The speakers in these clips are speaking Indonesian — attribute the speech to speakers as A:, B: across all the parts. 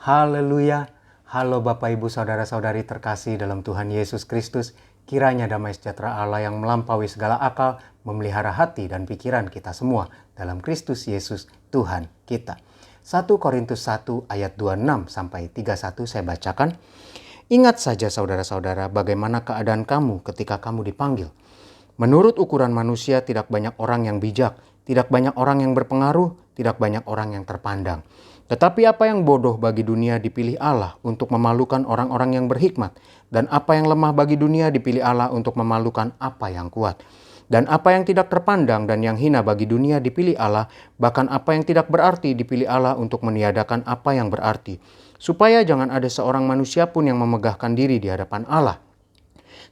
A: Haleluya. Halo Bapak Ibu Saudara-saudari terkasih dalam Tuhan Yesus Kristus. Kiranya damai sejahtera Allah yang melampaui segala akal memelihara hati dan pikiran kita semua dalam Kristus Yesus Tuhan kita. 1 Korintus 1 ayat 26 sampai 31 saya bacakan. Ingat saja saudara-saudara bagaimana keadaan kamu ketika kamu dipanggil. Menurut ukuran manusia tidak banyak orang yang bijak, tidak banyak orang yang berpengaruh, tidak banyak orang yang terpandang. Tetapi apa yang bodoh bagi dunia dipilih Allah untuk memalukan orang-orang yang berhikmat. Dan apa yang lemah bagi dunia dipilih Allah untuk memalukan apa yang kuat. Dan apa yang tidak terpandang dan yang hina bagi dunia dipilih Allah, bahkan apa yang tidak berarti dipilih Allah untuk meniadakan apa yang berarti. Supaya jangan ada seorang manusia pun yang memegahkan diri di hadapan Allah.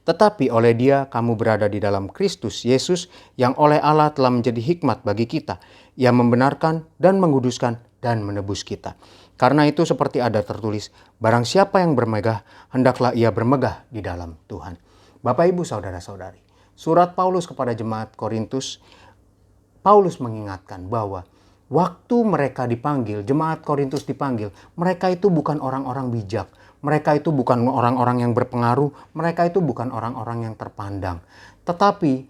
A: Tetapi oleh Dia kamu berada di dalam Kristus Yesus yang oleh Allah telah menjadi hikmat bagi kita. Ia membenarkan dan menguduskan dan menebus kita. Karena itu seperti ada tertulis, barang siapa yang bermegah, hendaklah ia bermegah di dalam Tuhan. Bapak Ibu Saudara-saudari, surat Paulus kepada jemaat Korintus, Paulus mengingatkan bahwa waktu mereka dipanggil, jemaat Korintus dipanggil, mereka itu bukan orang-orang bijak. Mereka itu bukan orang-orang yang berpengaruh, mereka itu bukan orang-orang yang terpandang. Tetapi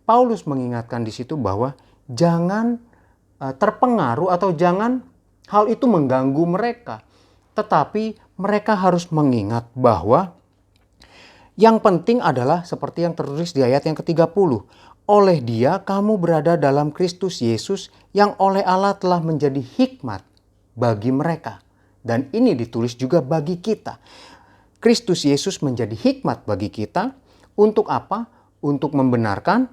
A: Paulus mengingatkan di situ bahwa jangan terpengaruh atau jangan hal itu mengganggu mereka. Tetapi mereka harus mengingat bahwa yang penting adalah seperti yang tertulis di ayat yang ke-30. Oleh Dia kamu berada dalam Kristus Yesus yang oleh Allah telah menjadi hikmat bagi mereka. Dan ini ditulis juga bagi kita. Kristus Yesus menjadi hikmat bagi kita. Untuk apa? Untuk membenarkan,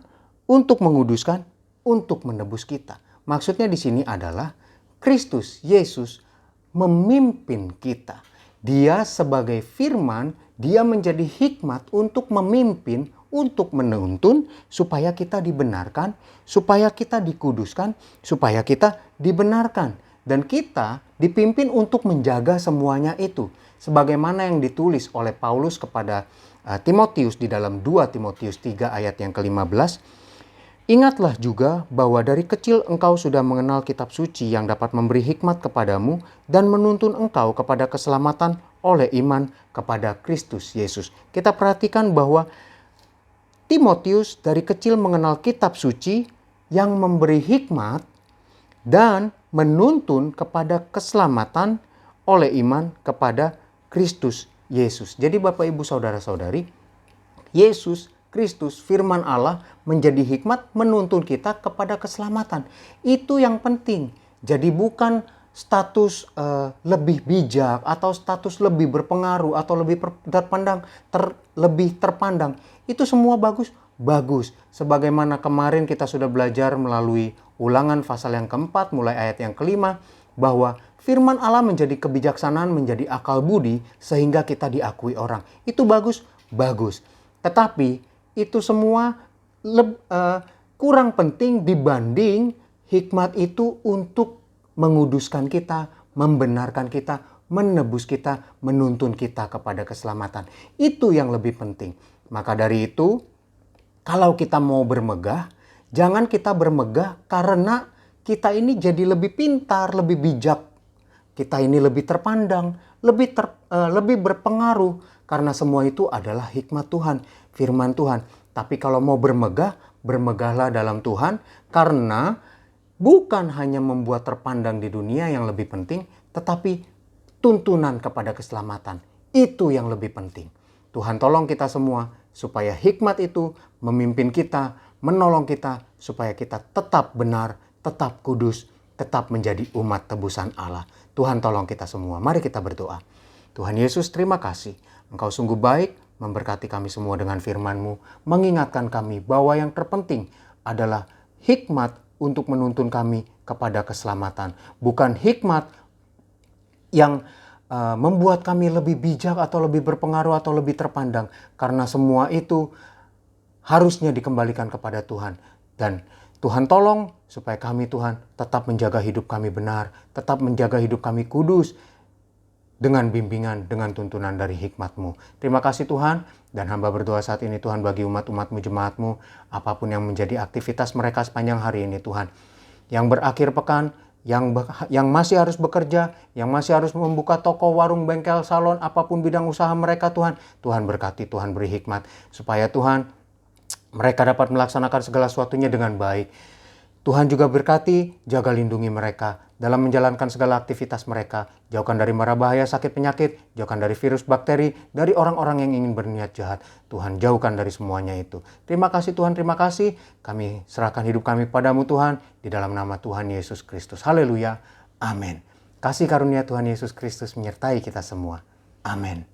A: untuk menguduskan, untuk menebus kita. Maksudnya di sini adalah Kristus Yesus memimpin kita. Dia sebagai firman, dia menjadi hikmat untuk memimpin, untuk menuntun supaya kita dibenarkan, supaya kita dikuduskan, supaya kita dibenarkan. Dan kita dipimpin untuk menjaga semuanya itu. Sebagaimana yang ditulis oleh Paulus kepada Timotius di dalam 2 Timotius 3 ayat yang ke-15. Ingatlah juga bahwa dari kecil engkau sudah mengenal kitab suci yang dapat memberi hikmat kepadamu dan menuntun engkau kepada keselamatan oleh iman kepada Kristus Yesus. Kita perhatikan bahwa Timotius dari kecil mengenal kitab suci yang memberi hikmat dan menuntun kepada keselamatan oleh iman kepada Kristus Yesus. Jadi Bapak Ibu Saudara-saudari, Yesus Kristus firman Allah menjadi hikmat menuntun kita kepada keselamatan. Itu yang penting. Jadi bukan status lebih bijak atau status lebih berpengaruh atau lebih terpandang, lebih terpandang. Itu semua bagus. Sebagaimana kemarin kita sudah belajar melalui Ulangan pasal yang keempat mulai ayat yang kelima, bahwa firman Allah menjadi kebijaksanaan, menjadi akal budi sehingga kita diakui orang. Itu bagus. Tetapi itu semua kurang penting dibanding hikmat itu untuk menguduskan kita, membenarkan kita, menebus kita, menuntun kita kepada keselamatan. Itu yang lebih penting. Maka dari itu, kalau kita mau bermegah, jangan kita bermegah karena kita ini jadi lebih pintar, lebih bijak. Kita ini lebih terpandang, lebih berpengaruh. Karena semua itu adalah hikmat Tuhan, firman Tuhan. Tapi kalau mau bermegah, bermegahlah dalam Tuhan. Karena bukan hanya membuat terpandang di dunia yang lebih penting, tetapi tuntunan kepada keselamatan. Itu yang lebih penting. Tuhan tolong kita semua supaya hikmat itu memimpin kita, menolong kita supaya kita tetap benar, tetap kudus, tetap menjadi umat tebusan Allah. Tuhan tolong kita semua. Mari kita berdoa. Tuhan Yesus, terima kasih. Engkau sungguh baik, memberkati kami semua dengan firman-Mu, mengingatkan kami bahwa yang terpenting adalah hikmat untuk menuntun kami kepada keselamatan. Bukan hikmat yang membuat kami lebih bijak atau lebih berpengaruh atau lebih terpandang. Karena semua itu harusnya dikembalikan kepada Tuhan. Dan Tuhan tolong supaya kami Tuhan tetap menjaga hidup kami benar, tetap menjaga hidup kami kudus dengan bimbingan, dengan tuntunan dari hikmat-Mu. Terima kasih Tuhan, dan hamba berdoa saat ini Tuhan bagi umat-umat-Mu, jemaat-Mu, apapun yang menjadi aktivitas mereka sepanjang hari ini Tuhan. Yang berakhir pekan, yang masih harus bekerja, yang masih harus membuka toko, warung, bengkel, salon, apapun bidang usaha mereka Tuhan. Tuhan berkati, Tuhan beri hikmat. Supaya Tuhan, mereka dapat melaksanakan segala sesuatunya dengan baik. Tuhan juga berkati, jaga lindungi mereka dalam menjalankan segala aktivitas mereka. Jauhkan dari mara bahaya, sakit, penyakit, jauhkan dari virus, bakteri, dari orang-orang yang ingin berniat jahat. Tuhan, jauhkan dari semuanya itu. Terima kasih Tuhan, terima kasih. Kami serahkan hidup kami padamu Tuhan, di dalam nama Tuhan Yesus Kristus. Haleluya, amin. Kasih karunia Tuhan Yesus Kristus menyertai kita semua. Amin.